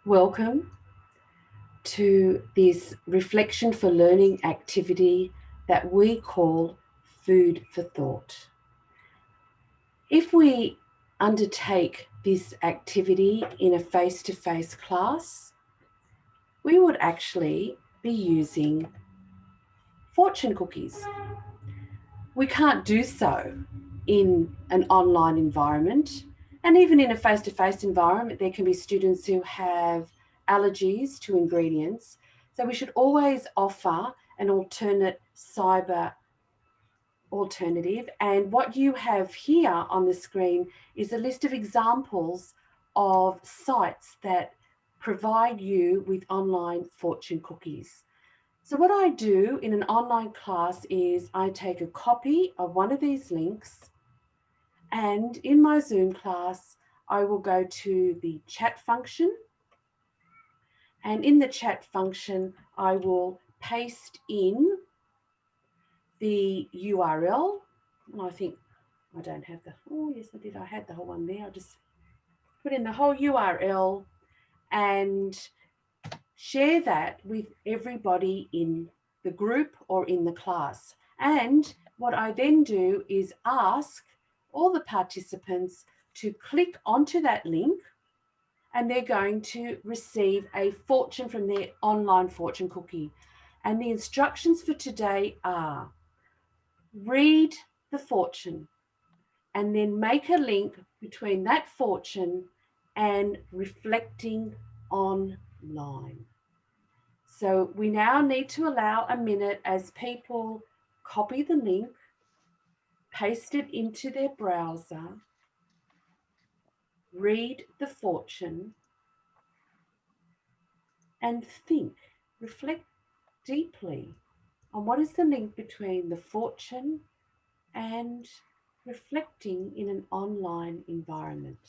Welcome to this reflection for learning activity that we call Food for Thought. If we undertake this activity in a face-to-face class, we would actually be using fortune cookies. We can't do so in an online environment, and even in a face-to-face environment, there can be students who have allergies to ingredients. So we should always offer an alternate cyber alternative. And what you have here on the screen is a list of examples of sites that provide you with online fortune cookies. So what I do in an online class is I take a copy of one of these links, and in my Zoom class, I will go to the chat function, and in the chat function, I will paste in the URL. And I think I don't have the, oh yes I did, I had the whole one there. I just put in the whole URL and share that with everybody in the group or in the class. And what I then do is ask all the participants to click onto that link, and they're going to receive a fortune from their online fortune cookie. And the instructions for today are: read the fortune and then make a link between that fortune and reflecting online. So we now need to allow a minute as people copy the link, paste it into their browser, read the fortune, and think, reflect deeply on what is the link between the fortune and reflecting in an online environment.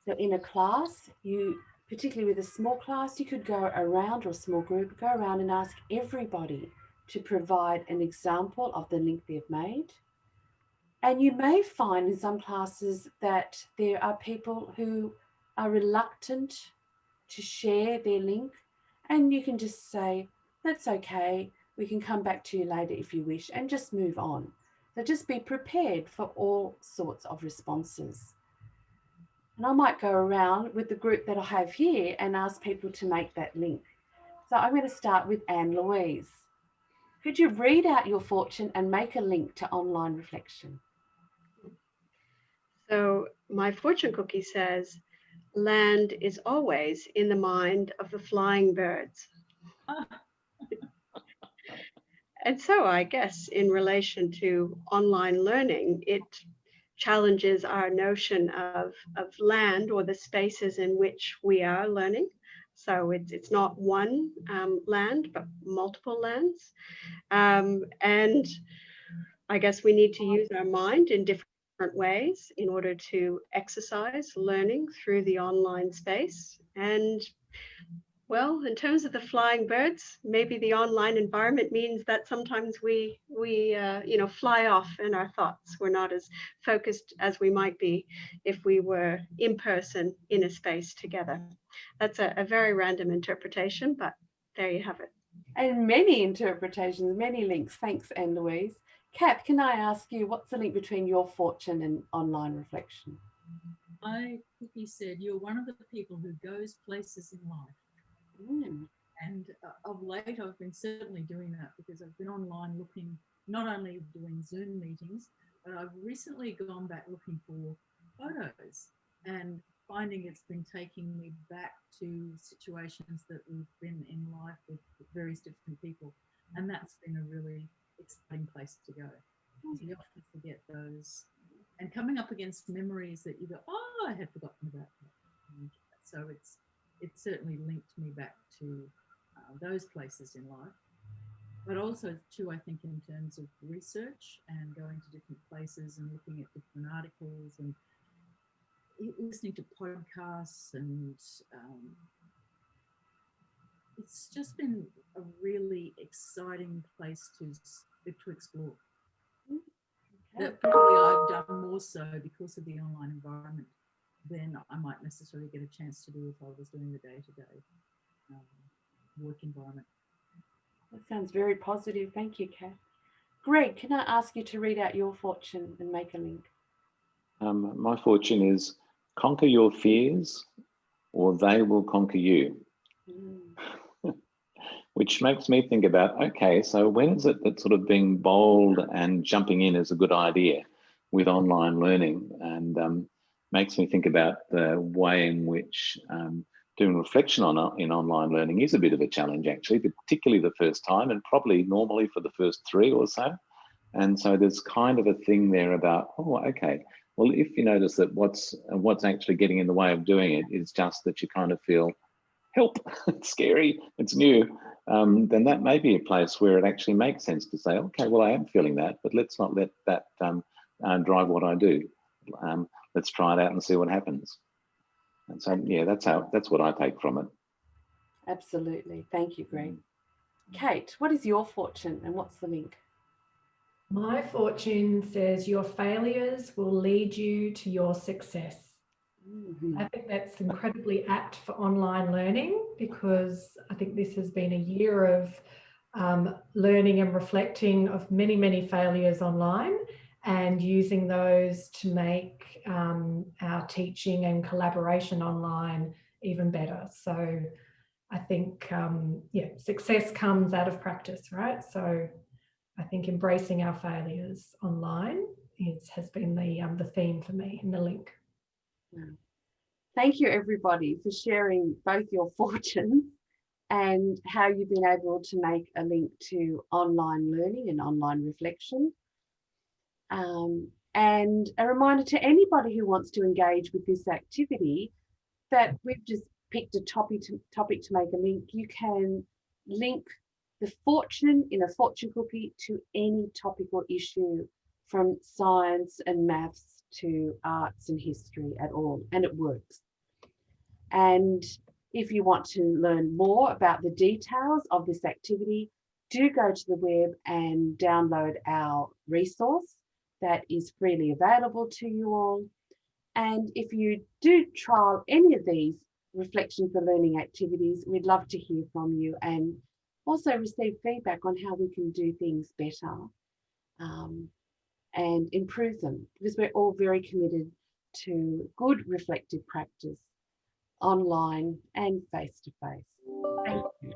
So in a class, particularly with a small class, you could go around, or a small group, go around and ask everybody to provide an example of the link they've made. And you may find in some classes that there are people who are reluctant to share their link, and you can just say, that's okay, we can come back to you later if you wish, and just move on. So just be prepared for all sorts of responses. And I might go around with the group that I have here and ask people to make that link. So I'm going to start with Anne Louise. Could you read out your fortune and make a link to online reflection? So my fortune cookie says, land is always in the mind of the flying birds. And so I guess in relation to online learning, it challenges our notion of land or the spaces in which we are learning. So it's not one land, but multiple lands. And I guess we need to use our mind in different ways in order to exercise learning through the online space. And well, in terms of the flying birds, maybe the online environment means that sometimes we fly off in our thoughts. We're not as focused as we might be if we were in person in a space together. That's a very random interpretation, but there you have it. And many interpretations, many links. Thanks, Anne Louise. Kat, can I ask you, what's the link between your fortune and online reflection? I quickly said, you're one of the people who goes places in life. Mm. And of late, I've been certainly doing that because I've been online looking, not only doing Zoom meetings, but I've recently gone back looking for photos and finding it's been taking me back to situations that we've been in life with various different people. And that's been a really exciting place to go. So you often forget those and coming up against memories that you go, oh, I had forgotten about that. And so it's certainly linked me back to those places in life. But also, too, I think in terms of research and going to different places and looking at different articles and listening to podcasts, and it's just been a really exciting place to to explore. Okay. That probably I've done more so because of the online environment than I might necessarily get a chance to do if I was doing the day-to-day work environment. That sounds very positive. Thank you, Kath. Greg, can I ask you to read out your fortune and make a link? My fortune is conquer your fears or they will conquer you. Which makes me think about, okay, so when is it that sort of being bold and jumping in is a good idea with online learning? And makes me think about the way in which doing reflection in online learning is a bit of a challenge, actually, particularly the first time and probably normally for the first 3 or so. And so there's kind of a thing there about, oh, okay, well, if you notice that what's actually getting in the way of doing it is just that you kind of feel, help, it's scary, it's new, then that may be a place where it actually makes sense to say, okay, well, I am feeling that, but let's not let that drive what I do. Let's try it out and see what happens. And so, yeah, that's what I take from it. Absolutely. Thank you, Greg. Kate, what is your fortune and what's the link? My fortune says your failures will lead you to your success. I think that's incredibly apt for online learning because I think this has been a year of learning and reflecting of many, many failures online and using those to make our teaching and collaboration online even better. So I think, success comes out of practice, right? So I think embracing our failures online has been the theme for me and the link. Thank you, everybody, for sharing both your fortunes and how you've been able to make a link to online learning and online reflection. And a reminder to anybody who wants to engage with this activity that we've just picked a topic to make a link. You can link the fortune in a fortune cookie to any topic or issue from science and maths to arts and history at all, and it works. And if you want to learn more about the details of this activity, do go to the web and download our resource that is freely available to you all. And if you do trial any of these reflection for learning activities, we'd love to hear from you and also receive feedback on how we can do things better and improve them, because we're all very committed to good reflective practice online and face-to-face. Thank you.